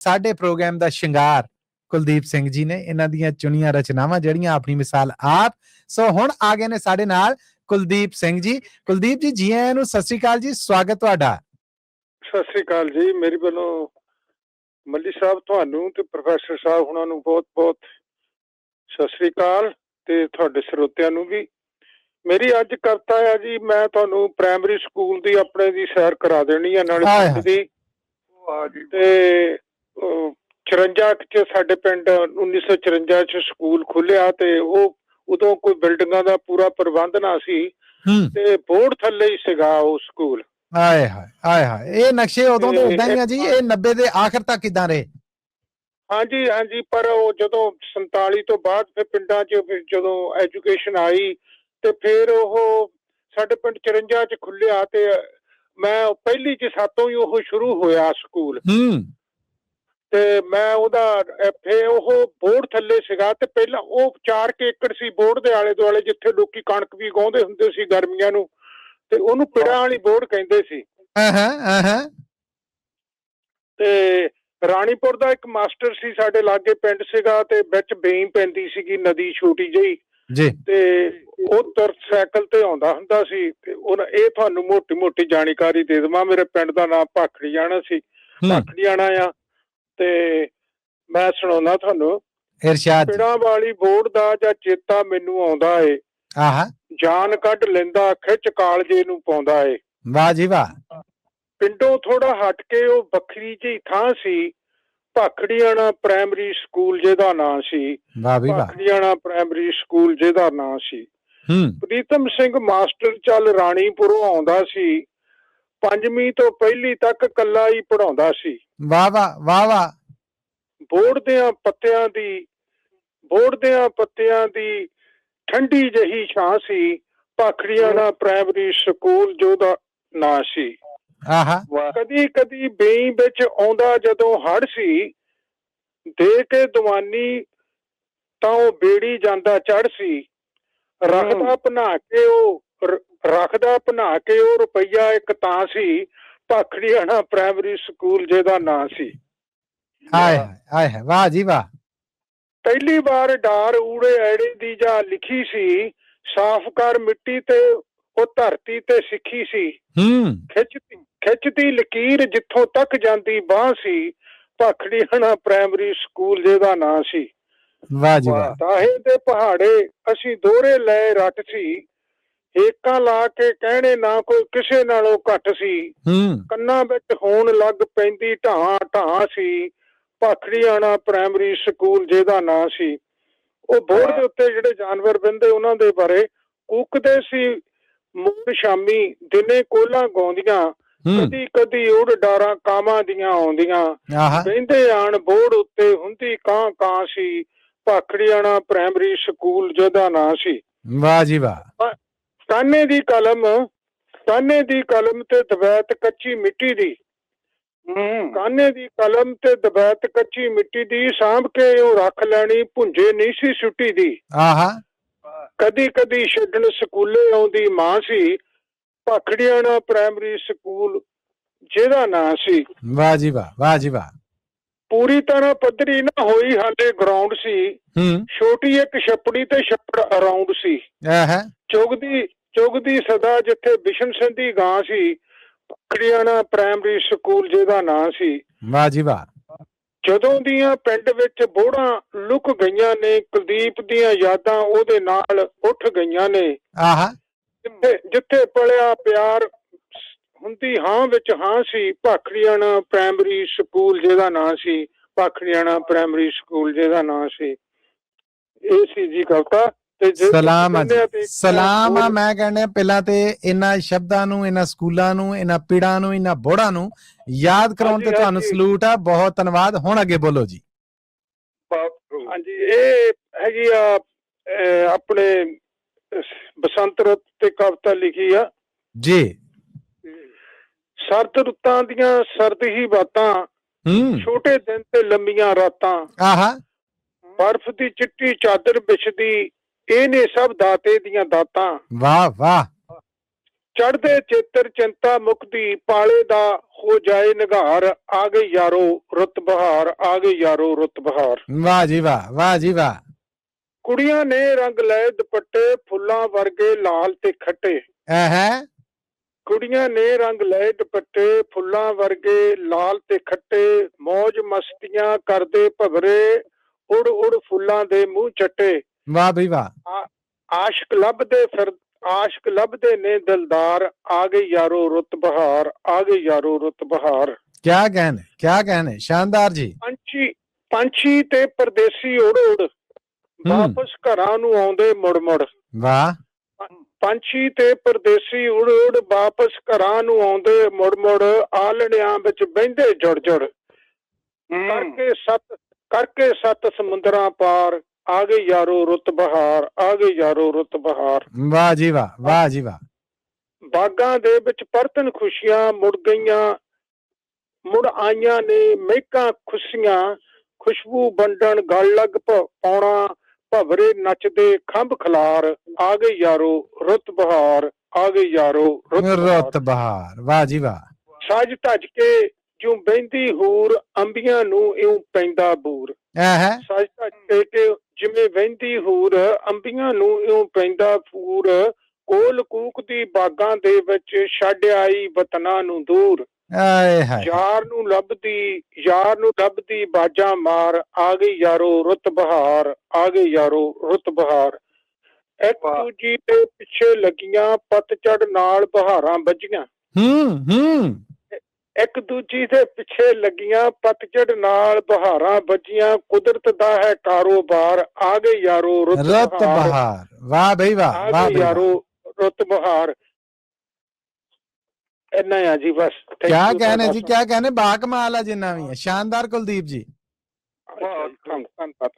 ਸਾਡੇ ਪ੍ਰੋਗਰਾਮ ਦਾ ਸ਼ਿੰਗਾਰ ਕੁਲਦੀਪ ਸਿੰਘ ਜੀ ਨੇ, ਇਹਨਾਂ ਦੀਆਂ ਚੁਣੀਆਂ ਰਚਨਾਵਾਂ ਜਿਹੜੀਆਂ ਆਪਣੀ ਮਿਸਾਲ ਆਪ। ਸੋ ਹੁਣ ਆ ਗਏ ਨੇ ਸਾਡੇ ਨਾਲ ਕੁਲਦੀਪ ਸਿੰਘ ਜੀ। ਕੁਲਦੀਪ ਜੀ, ਜੀ ਆਇਆਂ ਨੂੰ, ਸਤਿ ਸ੍ਰੀ ਅਕਾਲ ਜੀ, ਸਵਾਗਤ ਤੁਹਾਡਾ। ਸਤਿ ਸ੍ਰੀ ਅਕਾਲ ਜੀ। ਮੇਰੀ ਵੱਲੋਂ ਮੱਲੀ ਸਾਹਿਬ ਤੁਹਾਨੂੰ ਤੇ ਪ੍ਰੋਫੈਸਰ ਸਾਹਿਬ ਉਹਨਾਂ ਨੂੰ ਬਹੁਤ ਬਹੁਤ ਸਤਿ ਸ੍ਰੀ ਅਕਾਲ, ਤੇ ਤੁਹਾਡੇ ਸਰੋਤਿਆਂ ਨੂੰ ਵੀ। ਮੇਰੀ ਅੱਜ ਕਵਿਤਾ ਆ ਜੀ, ਮੈਂ ਤੁਹਾਨੂੰ ਪ੍ਰਾਇਮਰੀ ਸਕੂਲ ਦੀ ਆਪਣੇ ਦੀ ਸੈਰ ਕਰਾ ਦੇਣੀ ਆ, ਨਾਲੇ ਪਿੰਡ ਦੀ। ਤੇ 54 ਚ ਸਾਡੇ ਪਿੰਡ 1954 ਚ ਸਕੂਲ ਖੁੱਲਿਆ, ਤੇ ਉਹ ਉਦੋਂ ਕੋਈ ਬਿਲਡਿੰਗਾਂ ਦਾ ਪੂਰਾ ਪ੍ਰਬੰਧ ਨਾ ਸੀ, ਤੇ ਬੋਰਡ ਥੱਲੇ ਹੀ ਸੀਗਾ ਉਹ ਸਕੂਲ। ਆਏ ਹਾਏ ਆਏ ਹਾਏ, ਇਹ ਨਕਸ਼ੇ ਉਦੋਂ ਦੇ ਉਦਾਂ ਹੀ ਆ ਜੀ, ਇਹ 90 ਦੇ ਆਖਰ ਤੱਕ ਕਿੱਦਾਂ ਰਹੇ? ਹਾਂਜੀ ਹਾਂਜੀ, ਪਰ ਉਹ ਜਦੋਂ 47 ਤੋਂ ਬਾਅਦ ਫਿਰ ਪਿੰਡਾਂ 'ਚ ਜਦੋਂ ਐਜੂਕੇਸ਼ਨ ਆਈ, ਤੇ ਫਿਰ ਉਹ ਸਾਡੇ ਪਿੰਡ 54 ਚ ਖੁੱਲਿਆ, ਤੇ ਮੈਂ ਪਹਿਲੀ ਚ ਸਾਤੋਂ ਹੀ ਉਹ ਸ਼ੁਰੂ ਹੋਇਆ ਸਕੂਲ। ਤੇ ਮੈਂ ਉਹਦਾ ਫਿਰ ਉਹ ਬੋਰਡ ਥੱਲੇ ਸੀਗਾ, ਤੇ ਪਹਿਲਾਂ ਉਹ 4 ਏਕੜ ਸੀ ਬੋਰਡ ਦੇ ਆਲੇ ਦੁਆਲੇ, ਜਿੱਥੇ ਲੋਕੀ ਕਣਕ ਵੀ ਉਗਾਉਂਦੇ ਹੁੰਦੇ ਸੀ ਗਰਮੀਆਂ ਨੂੰ, ਤੇ ਉਹਨੂੰ ਪਿੜਾਂ ਵਾਲੀ ਬੋਰਡ ਕਹਿੰਦੇ ਸੀ। ਤੇ ਰਾਣੀਪੁਰ ਦਾ ਇੱਕ ਮਾਸਟਰ ਸੀ, ਸਾਡੇ ਲਾਗੇ ਪਿੰਡ ਸੀਗਾ, ਤੇ ਵਿੱਚ ਬੇਈ ਪੈਂਦੀ ਸੀਗੀ ਨਦੀ ਛੋਟੀ ਜਿਹੀ, ਤੇ ਉਹ ਸਾਈਕਲ ਤੇ ਆਉਂਦਾ ਹੁੰਦਾ ਸੀ। ਤੇ ਇਹ ਤੁਹਾਨੂੰ ਮੋਟੀ ਮੋਟੀ ਜਾਣਕਾਰੀ ਦੇ ਦੇਵਾਂ, ਮੇਰੇ ਪਿੰਡ ਦਾ ਨਾਮ ਭਾਖੜੀਆਣਾ ਸੀ, ਭਾਖੜੀਆਣਾ ਆ। ਤੇ ਮੈਂ ਸੁਣਾਉਣਾ ਤੁਹਾਨੂੰ, ਪਿੜਾਂ ਵਾਲੀ ਬੋਰਡ ਦਾ ਜਾਂ ਚੇਤਾ ਮੈਨੂੰ ਆਉਂਦਾ ਏ, ਜਾਨ ਕੱਢ ਲੈਂਦਾ ਖਿੱਚ ਕਾਲਜੇ ਨੂੰ ਪਾਉਂਦਾ ਏ। ਵਾਹ ਜੀ ਵਾਹ। ਪਿੰਡੋਂ ਥੋੜਾ ਹਟ ਕੇ ਉਹ ਵੱਖਰੀ ਜਿਹੀ ਥਾਂ ਸੀ, ਭਾਖੜੀਆਣਾ ਪ੍ਰਾਇਮਰੀ ਸਕੂਲ ਜਿਹਦਾ ਨਾਂ ਸੀ, ਭਾਖੜੀਆਣਾ ਪ੍ਰਾਇਮਰੀ ਸਕੂਲ ਜਿਹਦਾ ਨਾਂ ਸੀ। ਪ੍ਰੀਤਮ ਸਿੰਘ ਮਾਸਟਰ ਚੱਲ ਰਾਣੀਪੁਰੋਂ ਆਉਂਦਾ ਸੀ, 5ਵੀਂ ਤੋਂ ਪਹਿਲੀ ਤੱਕ ਕੱਲਾ ਹੀ ਪੜ੍ਹਾਉਂਦਾ ਸੀ। ਵਾਹ ਵਾਹ ਵਾਹ ਵਾਹ। ਬੋਰਡ ਦਿਆਂ ਪੱਤਿਆਂ ਦੀ ਠੰਡੀ ਜਿਹੀ ਛਾਂ ਸੀ, ਭਾਖੜੀਆਣਾ ਪ੍ਰਾਇਮਰੀ ਸਕੂਲ ਜਿਹਦਾ ਨਾਂ ਸੀ। ਕਦੀ ਕਦੀ ਬੇਈ ਵਿੱਚ ਆਉਂਦਾ ਜਦੋਂ ਹੜ ਸੀ, ਦੇ ਕੇ ਦੀਵਾਨੀ ਤਾਂ ਉਹ ਬੇੜੀ ਜਾਂਦਾ ਚੜ ਸੀ। ਰੱਖਦਾ ਬਣਾ ਕੇ ਉਹ ਰੁਪਈਆ ਇੱਕ ਤਾਂ ਸੀ, ਭਾਖੜੀਆਣਾ ਪ੍ਰਾਇਮਰੀ ਸਕੂਲ ਜਿਹਦਾ ਨਾਂ ਸੀ। ਵਾਹ ਜੀ ਵਾਹ। ਪਹਿਲੀ ਵਾਰ ਡਾਰ ਊੜੇ ਐੜੇ ਦੀ ਜਾਂ ਲਿਖੀ ਸੀ, ਸਾਫ਼ ਕਰ ਮਿੱਟੀ ਤੇ ਉਹ ਧਰਤੀ ਤੇ ਸਿੱਖੀ ਸੀ। ਖਿੱਚਦੀ ਲਕੀਰ ਜਿੱਥੋਂ ਤੱਕ ਜਾਂਦੀ ਬਾਂਹ ਸੀ, ਭਾਖੜੀਆਣਾ ਪ੍ਰਾਇਮਰੀ ਸਕੂਲ ਜਿਹਦਾ ਨਾਂ ਸੀ। ਵਾਹ ਜੀ ਵਾਹ। ਤਾਹੇ ਦੇ ਪਹਾੜੇ ਅਸੀਂ ਦੋਹਰੇ ਲਏ ਰੱਟ ਸੀ, ਏਕਾਂ ਲਾ ਕੇ ਕਹਿਣੇ ਨਾ ਕੋਈ ਕਿਸੇ ਨਾਲੋਂ ਘੱਟ ਸੀ। ਕੰਨਾਂ ਵਿੱਚ ਹੋਣ ਲੱਗ ਪੈਂਦੀ ਢਾਂ ਢਾਂ ਸੀ, ਭਾਖੜੀਆਣਾ ਪ੍ਰਾਇਮਰੀ ਸਕੂਲ ਜਿਹਦਾ ਨਾਂ ਸੀ। ਉਹ ਬੋਰਡ ਦੇ ਉੱਤੇ ਜਿਹੜੇ ਜਾਨਵਰ ਬਹਿੰਦੇ ਉਹਨਾਂ ਦੇ ਬਾਰੇ ਕੂਕਦੇ ਸੀ, ਮੋਰ ਸ਼ਾਮੀ ਦਿਨੇ ਕੋਲਾਂ ਗਾਉਂਦੀਆਂ, ਕਦੀ ਕਦੀ ਉੜ ਡਾਰਾਂ ਕਾਵਾਂ ਦੀਆਂ ਆਉਂਦੀਆਂ, ਬਹਿੰਦੇ ਆਣ ਬੋਰਡ ਉੱਤੇ ਹੁੰਦੀ ਕਾਂ ਕਾਂ ਸੀ, ਭਾਖੜੀਆਣਾ ਪ੍ਰਾਇਮਰੀ ਸਕੂਲ ਜਿਹਦਾ ਨਾਂ ਸੀ। ਵਾਹ ਜੀ ਵਾਹ। ਤਾਨੇ ਦੀ ਕਲਮ ਤੇ ਦਵੈਤ ਕੱਚੀ ਮਿੱਟੀ ਦੀ, ਕਾਨੇ ਦੀ ਕਲਮ ਤੇ ਦਵੈਤ ਕੱਚੀ ਮਿੱਟੀ ਦੀ, ਸਾਂਭ ਕੇ ਉਹ ਰੱਖ ਲੈਣੀ ਭੁੰਜੇ ਨਹੀਂ ਸੀ ਸੁੱਟੀ ਦੀ। ਕਦੀ ਕਦੀ ਛੱਡਣ ਸਕੂਲੇ ਆਉਂਦੀ ਮਾਂ ਸੀ, ਭਾਖੜੀਆਣਾ ਪ੍ਰਾਇਮਰੀ ਸਕੂਲ ਜਿਹਦਾ ਨਾਂ ਸੀ। ਵਾਹ ਜੀ ਵਾਹ ਵਾਹ ਜੀ ਵਾਹ। ਪੂਰੀ ਤਰ੍ਹਾਂ ਪੱਧਰੀ ਨਾ ਹੋਈ ਹਾਲੇ ਗਰਾਊਂਡ ਸੀ, ਛੋਟੀ ਇੱਕ ਛੱਪੜੀ ਤੇ ਛੱਪੜ ਅਰਾਊਂਡ ਸੀ। ਚੁਗਦੀ ਸਦਾ ਜਿੱਥੇ ਬਿਸ਼ਨ ਸਿੰਘ ਦੀ ਗਾਂ ਸੀ, ਭਾਖੜੀਆਣਾ ਪ੍ਰਾਇਮਰੀ ਸਕੂਲ ਜਿਹਦਾ ਨਾਂ ਸੀ। ਵਾਹ ਜੀ ਵਾਹ। ਜਦੋਂ ਦੀਆਂ ਪਿੰਡ ਵਿੱਚ ਬੋੜਾਂ ਲੁਕ ਗਈਆਂ ਨੇ, ਕੁਲਦੀਪ ਦੀਆਂ ਯਾਦਾਂ ਉਹਦੇ ਨਾਲ ਉੱਠ ਗਈਆਂ ਨੇ। ਜਿੱਥੇ ਪਲਿਆ ਪਿਆਰ ਹੁੰਦੀ ਹਾਂ ਵਿੱਚ ਹਾਂ ਸੀ, ਭਾਖੜੀਆਣਾ ਪ੍ਰਾਇਮਰੀ ਸਕੂਲ ਜਿਹਦਾ ਨਾਂ ਸੀ, ਭਾਖੜੀਆਣਾ ਪ੍ਰਾਇਮਰੀ ਸਕੂਲ ਜਿਹਦਾ ਨਾਂ ਸੀ। ਇਹ ਸੀ ਜੀ ਕਵਿਤਾ। ਸਲਾਮ ਆ ਜੀ, ਸਲਾਮ ਆ। ਮੈਂ ਕਹਿੰਦਾ ਪਹਿਲਾਂ ਤੇ ਇਹਨਾਂ ਸ਼ਬਦਾਂ ਨੂੰ, ਇਹਨਾਂ ਸਕੂਲਾਂ ਨੂੰ, ਇਹਨਾਂ ਪੀੜਾਂ ਨੂੰ, ਇਹਨਾਂ ਬੋੜਾਂ ਨੂੰ ਯਾਦ ਕਰਾਉਣ ਤੇ ਤੁਹਾਨੂੰ ਸਲੂਟ ਆ, ਬਹੁਤ ਧੰਨਵਾਦ। ਹੁਣ ਅੱਗੇ ਬੋਲੋ ਜੀ। ਹਾਂਜੀ, ਇਹ ਹੈਗੀ ਆ ਆਪਣੇ ਬਸੰਤ ਰੁੱਤ ਤੇ ਕਵਿਤਾ ਲਿਖੀ ਆ ਜੀ। ਸਰਦ ਰੁੱਤਾਂ ਦੀਆਂ ਸਰਦ ਹੀ ਬਾਤਾਂ, ਛੋਟੇ ਦਿਨ ਤੇ ਲੰਮੀਆਂ ਰਾਤਾਂ, ਬਰਫ਼ ਦੀ ਚਿੱਟੀ ਚਾਦਰ ਵਿਛਦੀ, ਇਹ ਨੇ ਸਭ ਦਾਤੇ ਦੀਆਂ ਦਾਤਾਂ। ਵਾਹ ਵਾਹ। ਚੜ੍ਹਦੇ ਚੇਤਰ ਚਿੰਤਾ ਮੁਕਤੀ ਪਾਲੇ ਦਾ ਹੋ ਜਾਏ ਨਿਗਾਰ ਆ ਗਈ ਯਾਰੋ ਰੁੱਤ ਬਹਾਰ ਆ ਗਈ ਯਾਰੋ ਰੁੱਤ ਬਹਾਰ। ਵਾਹ ਜੀ ਵਾਹ, ਵਾਹ ਜੀ ਵਾਹ। ਕੁੜੀਆਂ ਨੇ ਰੰਗ ਲਏ ਦੁਪੱਟੇ ਫੁੱਲਾਂ ਵਰਗੇ ਲਾਲ ਤੇ ਖੱਟੇ। ਹੈ ਕੁੜੀਆਂ ਨੇ ਰੰਗ ਲਏ ਦੁਪੱਟੇ ਫੁੱਲਾਂ ਵਰਗੇ ਲਾਲ ਤੇ ਖੱਟੇ ਮੌਜ ਮਸਤੀਆਂ ਕਰਦੇ ਭਵਰੇ ਉੜ ਉੜ ਫੁੱਲਾਂ ਦੇ ਮੂੰਹ ਚੱਟੇ। ਵਾਹ ਬਈ ਵਾਹ। ਆਸ਼ਕ ਲੱਭਦੇ ਨੇ ਦਿਲਦਾਰ ਆ ਗਈ ਯਾਰੋ ਰੁੱਤ ਬਹਾਰ ਆ ਗਈ ਯਾਰੋ ਰੁੱਤ ਬਹਾਰ। ਕਿਆ ਕਹਿਣੇ ਸ਼ਾਨਦਾਰ ਜੀ। ਪੰਛੀ ਤੇ ਪਰਦੇਸੀ ਉੜ ਉੜ ਵਾਪਸ ਘਰਾਂ ਨੂੰ ਆਉਂਦੇ ਮੁੜ ਮੁੜ। ਵਾਹ। ਪੰਛੀ ਤੇ ਪਰਦੇਸੀ ਉੜ ਉੜ ਵਾਪਸ ਘਰਾਂ ਨੂੰ ਆਉਂਦੇ ਮੁੜ ਮੁੜ ਆਲਣਿਆਂ ਵਿੱਚ ਬਹਿੰਦੇ ਜੁੜ ਜੁੜ ਕਰਕੇ ਸੱਤ ਸਮੁੰਦਰਾਂ ਪਾਰ ਆ ਗਈ ਯਾਰੋ ਰੁੱਤ ਬਹਾਰ ਆ ਗਈ ਯਾਰੋ ਰੁੱਤ ਬਹਾਰ। ਵਾਹ ਜੀ ਵਾਹ, ਵਾਹ ਜੀ ਵਾਹ। ਬਾਗਾਂ ਦੇ ਵਿੱਚ ਪਰਤਨ ਖੁਸ਼ੀਆਂ ਮੁੜ ਆਈਆਂ ਨੇ ਮਹਿਕਾਂ ਖੁਸ਼ੀਆਂ ਖੁਸ਼ਬੂ ਵੰਡਣ ਗਲ ਲੱਗ ਪਾਉਣਾ ਭਵਰੇ ਨੱਚਦੇ ਖੰਭ ਖਲਾਰ ਆ ਗਈ ਯਾਰੋ ਰੁੱਤ ਬਹਾਰ ਆ ਗਈ ਯਾਰੋ ਰੁੱਤ ਬਹਾਰ। ਵਾਹ ਜੀ ਵਾਹ। ਸੱਜ ਧੱਜ ਕੇ ਜਿਉਂ ਬਹਿੰਦੀ ਹੂਰ ਅੰਬੀਆਂ ਨੂੰ ਇਉਂ ਪੈਂਦਾ ਬੂਰ। ਸੱਜ ਧੱਜ ਕੇ ਜਿਵੇਂ ਵਹਿੰਦੀ ਹੂਰ ਅੰਬੀਆਂ ਨੂੰ ਇਉਂ ਪੈਂਦਾ ਫੂਰ ਕੋਲ ਕੂਕਦੀ ਬਾਗਾਂ ਦੇ ਵਿੱਚ ਛੱਡ ਆਈ ਵਤਨਾਂ ਨੂੰ ਦੂਰ। ਯਾਰ ਨੂੰ ਲੱਭਦੀ ਬਾਜਾਂ ਮਾਰ ਆ ਗਈ ਯਾਰੋ ਰੁੱਤ ਬਹਾਰ ਆ ਗਈ ਯਾਰੋ ਰੁੱਤ ਬਹਾਰ। ਇੱਕ ਦੂਜੀ ਦੇ ਪਿੱਛੇ ਲੱਗੀਆਂ ਪਤਝੜ ਨਾਲ ਬਹਾਰਾਂ ਵੱਜੀਆਂ। ਇੱਕ ਦੂਜੀ ਦੇ ਪਿੱਛੇ ਲੱਗੀਆਂ ਪਤਝੜ ਨਾਲ ਬਹਾਰਾਂ ਵੱਜੀਆਂ ਕੁਦਰਤ ਦਾ ਹੈ ਕਾਰੋਬਾਰ ਆ ਗਈ ਯਾਰੋ ਰੁੱਤ ਬਹਾਰ। ਵਾਹ ਬਈ ਵਾਹ, ਆ ਗਈ ਯਾਰੋ ਰੁੱਤ ਬਹਾਰ। ਇੰਨਾ ਆ ਜੀ ਬਸ। ਕਿਆ ਕਹਿਣੇ ਜੀ, ਕਿਆ ਕਹਿਣੇ। ਬਾ ਕਮਾਲ ਆ ਜਿੰਨਾ ਵੀ ਹੈ। ਸ਼ਾਨਦਾਰ ਕੁਲਦੀਪ ਜੀ। ਧੰਨਵਾਦ।